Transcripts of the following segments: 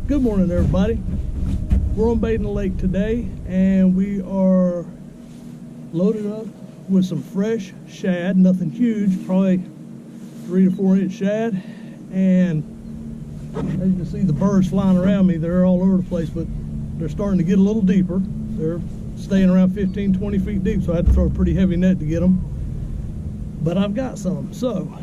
Good morning, everybody. We're on Badin Lake today, and we are loaded up with some fresh shad, nothing huge, probably 3 to 4 inch shad. And as you can see, the birds flying around me, they're all over the place, but they're starting to get a little deeper. They're staying around 15, 20 feet deep, so I had to throw a pretty heavy net to get them. But I've got some, so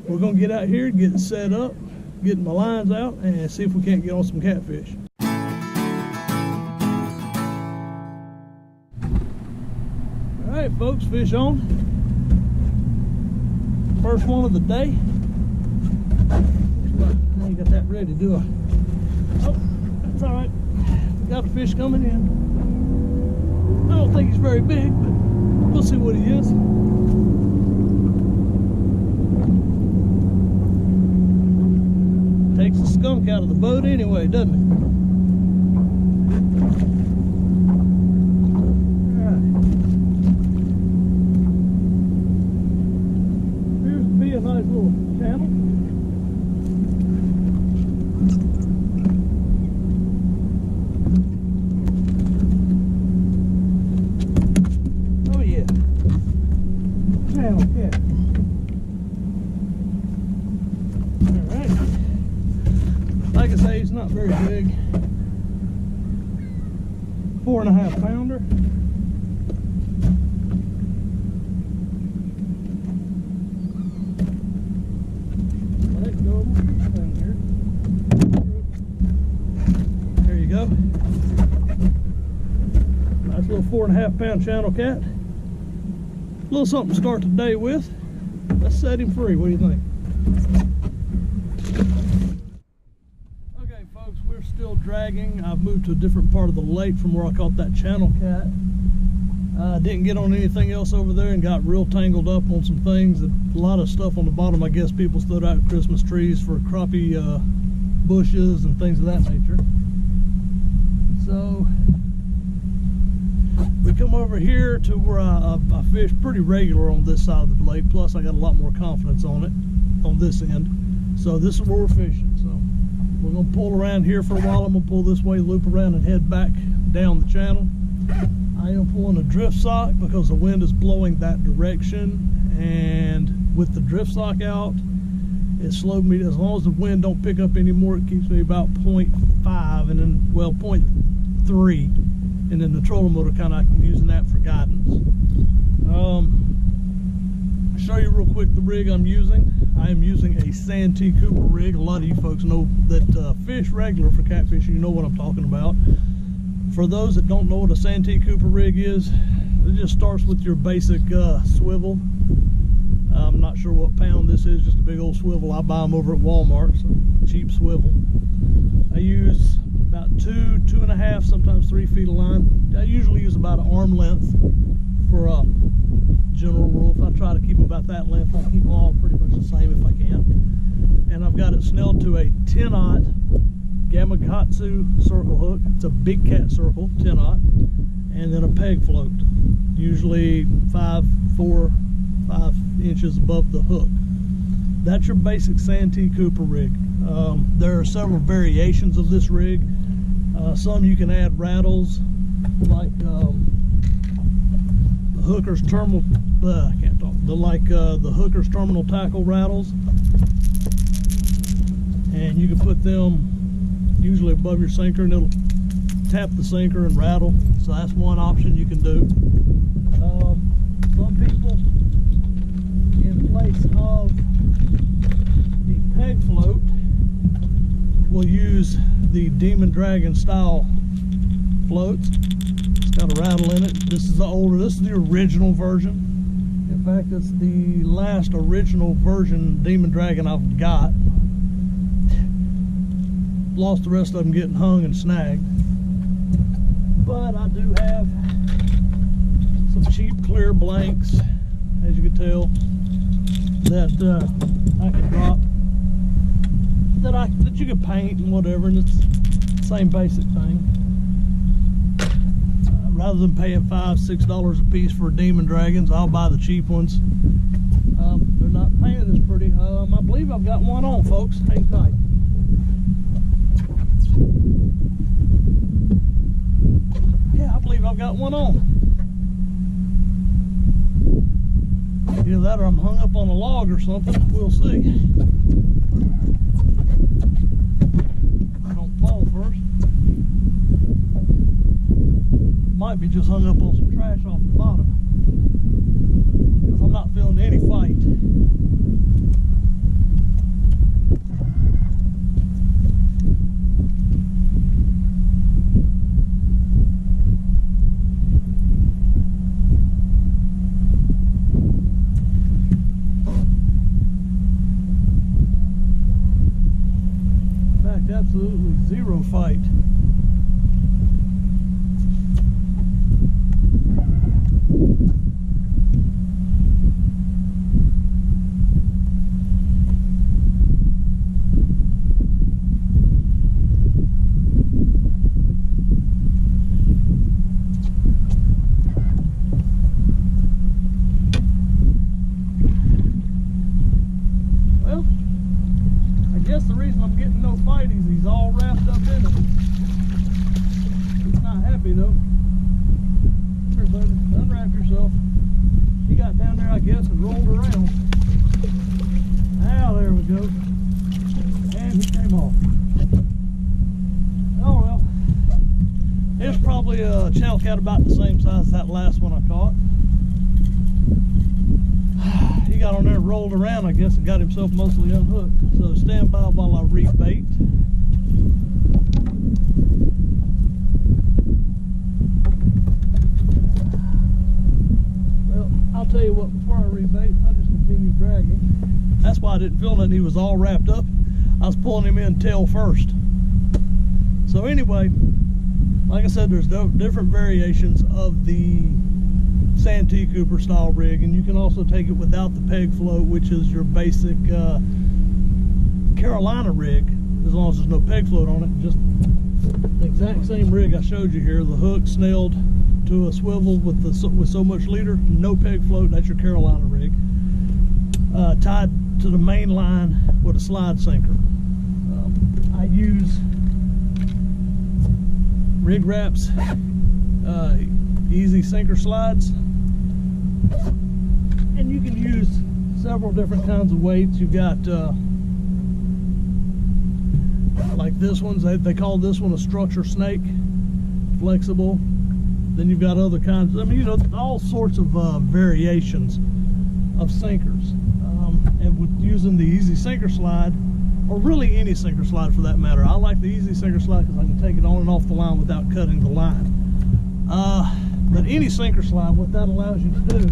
we're gonna get out here, get it set up, getting my lines out, and see if we can't get on some catfish. All right, folks, fish on. First one of the day. I ain't got that ready, do I? Oh, that's all right. Got a fish coming in. I don't think he's very big, but we'll see what he is. Takes the skunk out of the boat anyway, doesn't it? Alright. Appears to be a nice little channel. Oh yeah. Channel cat. Like I say, it's not very big. 4.5 pounder. Let go down here. There you go. Nice little 4.5 pound channel cat. A little something to start the day with. Let's set him free. What do you think? We're still dragging. I've moved to a different part of the lake from where I caught that channel cat. Didn't get on anything else over there and got real tangled up on some things. A lot of stuff on the bottom. I guess people stood out Christmas trees for crappie bushes and things of that nature. So we come over here to where I fish pretty regular on this side of the lake. Plus I got a lot more confidence on it on this end. So this is where we're fishing. So we're going to pull around here for a while. I'm going to pull this way, loop around, and head back down the channel. I am pulling a drift sock because the wind is blowing that direction, and with the drift sock out, it slowed me. As long as the wind don't pick up anymore, it keeps me about 0.5, and then, well, 0.3, and then the trolling motor, kind of, I'm using that for guidance. Show you real quick the rig I'm using. I am using a Santee Cooper rig. A lot of you folks know that fish regular for catfish. You know what I'm talking about. For those that don't know what a Santee Cooper rig is, it just starts with your basic swivel. I'm not sure what pound this is, just a big old swivel. I buy them over at Walmart, so cheap swivel. I use about 2.5, sometimes 3 feet of line. I usually use about an arm length for a general rule. If I try to keep them about that length, I'll keep them all pretty much the same if I can. And I've got it snelled to a 10-aught Gamakatsu circle hook. It's a big cat circle, 10-aught, and then a peg float, usually 5 inches above the hook. That's your basic Santee Cooper rig. There are several variations of this rig. Some you can add rattles, like Hooker's terminal, I can't talk, the Hooker's terminal tackle rattles, and you can put them usually above your sinker, and it'll tap the sinker and rattle. So that's one option you can do. Some people, in place of the peg float, will use the Demon Dragon style floats. Got a rattle in it. This is the original version. In fact, it's the last original version Demon Dragon I've got. Lost the rest of them getting hung and snagged. But I do have some cheap clear blanks, as you can tell, that I can drop, that you can paint and whatever, and it's the same basic thing. Rather than paying $5, $6 a piece for Demon Dragons, I'll buy the cheap ones. They're not painted as pretty. I believe I've got one on, folks. Hang tight. got one on. Either that or I'm hung up on a log or something. We'll see. Don't fall first. Might be just hung up on some trash off the bottom, because I'm not feeling any fight. Absolutely zero fight. Well, I guess the reason I'm getting no fight is he's all wrapped up in it. He's not happy though. Come here, buddy. Unwrap yourself. He got down there, I guess, and rolled around. Now, there we go. And he came off. Oh well. It's probably a channel cat about the same size as that last one I caught. He got on there and rolled around, I guess, and got himself mostly unhooked. So stand by while I rebait. Well, I'll tell you what, before I rebait, I just continued dragging. That's why I didn't feel that he was all wrapped up. I was pulling him in tail first. So anyway, like I said, there's different variations of the Santee Cooper style rig, and you can also take it without the peg float, which is your basic Carolina rig, as long as there's no peg float on it. Just the exact same rig I showed you here, the hook snailed to a swivel with so much leader, no peg float. That's your Carolina rig, tied to the main line with a slide sinker. I use Rig Wraps easy sinker slides, and you can use several different kinds of weights. You've got like this one, they call this one a structure snake, flexible. Then you've got other kinds, I mean, you know, all sorts of variations of sinkers. And with using the easy sinker slide, or really any sinker slide for that matter, I like the easy sinker slide because I can take it on and off the line without cutting the line. But any sinker slide, what that allows you to do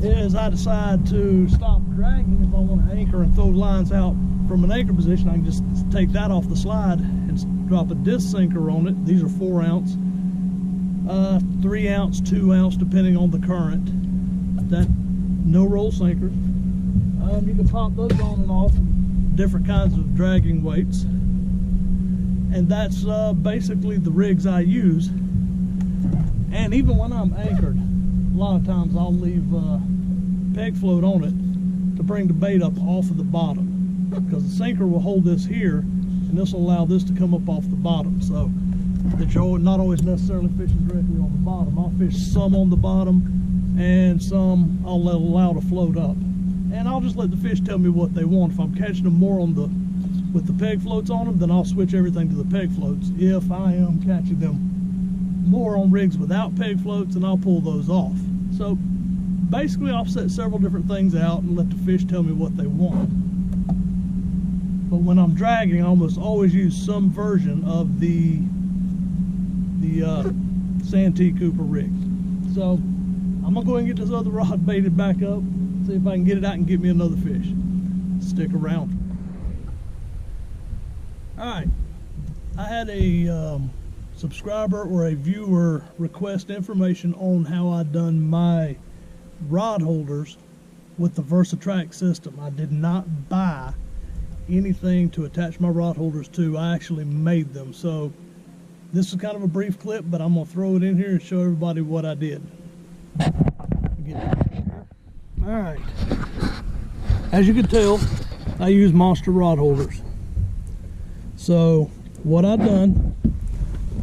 is I decide to stop dragging. If I want to anchor and throw lines out from an anchor position, I can just take that off the slide and drop a disc sinker on it. These are 4 ounce, 3 ounce, 2 ounce, depending on the current. That no roll sinkers. You can pop those on and off, different kinds of dragging weights, and that's basically the rigs I use. And even when I'm anchored, a lot of times I'll leave peg float on it to bring the bait up off of the bottom, because the sinker will hold this here, and this will allow this to come up off the bottom, so that you're not always necessarily fishing directly on the bottom. I'll fish some on the bottom, and some I'll allow to float up. And I'll just let the fish tell me what they want. If I'm catching them more on with the peg floats on them, then I'll switch everything to the peg floats. If I am catching them more on rigs without peg floats, then I'll pull those off. So basically I'll set several different things out and let the fish tell me what they want. But when I'm dragging, I almost always use some version of the Santee Cooper rig. So I'm gonna go ahead and get this other rod baited back up, see if I can get it out and get me another fish. Stick around. Alright, I had a subscriber or a viewer request information on how I'd done my rod holders with the VersaTrack system. I did not buy anything to attach my rod holders to. I actually made them. So this is kind of a brief clip, but I'm going to throw it in here and show everybody what I did. Alright, as you can tell, I use monster rod holders. So what I've done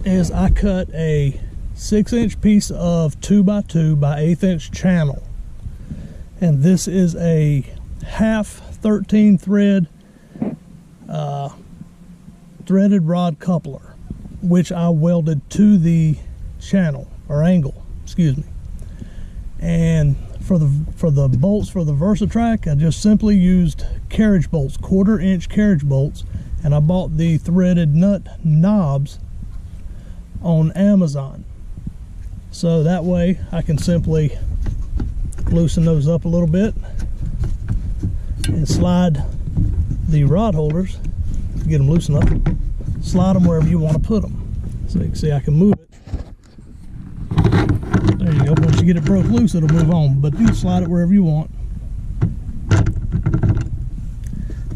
is I cut a 6-inch piece of 2x2 by 1/8 inch channel, and this is a half 13 thread threaded rod coupler, which I welded to the channel, or angle, excuse me. And for the bolts for the VersaTrack, I just simply used carriage bolts, 1/4 inch carriage bolts, and I bought the threaded nut knobs on Amazon. So that way I can simply loosen those up a little bit and slide the rod holders, get them loosened up, slide them wherever you want to put them. So you can see I can move it. There you go. Once you get it broke loose, it'll move on, but you can slide it wherever you want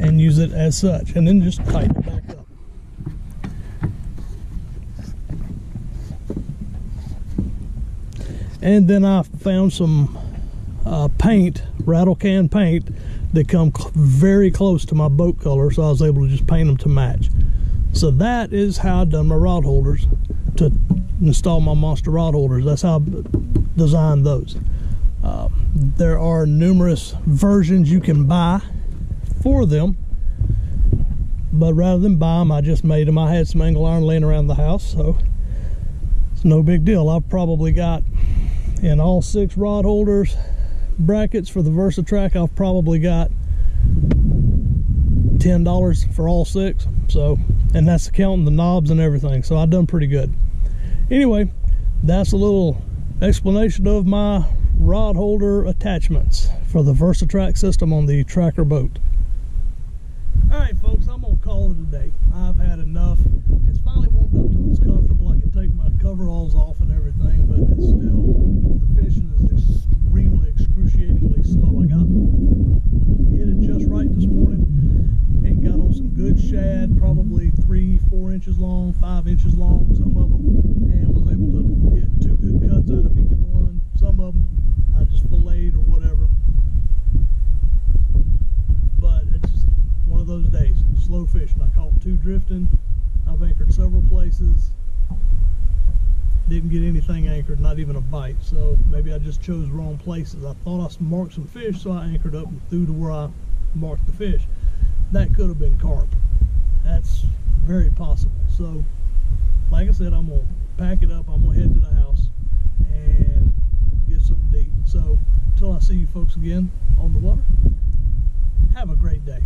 and use it as such, and then just tighten it back up. And then I found some paint, rattle can paint, that come very close to my boat color, so I was able to just paint them to match. So that is how I've done my rod holders to install my monster rod holders. That's how I designed those. There are numerous versions you can buy for them, but rather than buy them, I just made them. I had some angle iron laying around the house, so it's no big deal. I've probably got, in all 6 rod holders brackets for the VersaTrack, I've probably got $10 for all 6. So, and that's counting the knobs and everything, so I've done pretty good. Anyway, that's a little explanation of my rod holder attachments for the VersaTrack system on the Tracker boat. Alright folks, I'm gonna call it a day. I've had enough. It's finally warmed up till it's comfortable. I can take my coveralls off and everything, but it's still, the fishing is extremely excruciatingly slow. I got hit it just right this morning and got on some good shad, probably 3-4 inches long, 5 inches long, some of them, and was able to get 2 good cuts out of each one. Some of them I just filleted or whatever, but it's just one of those days, slow fishing. I caught 2 drifting. I've anchored several places, didn't get anything anchored, not even a bite. So maybe I just chose wrong places. I thought I marked some fish, so I anchored up and threw to where I marked the fish. That could have been carp. That's very possible. So like I said, I'm gonna pack it up. I'm gonna head to the house and get something to eat. So until I see you folks again on the water, have a great day.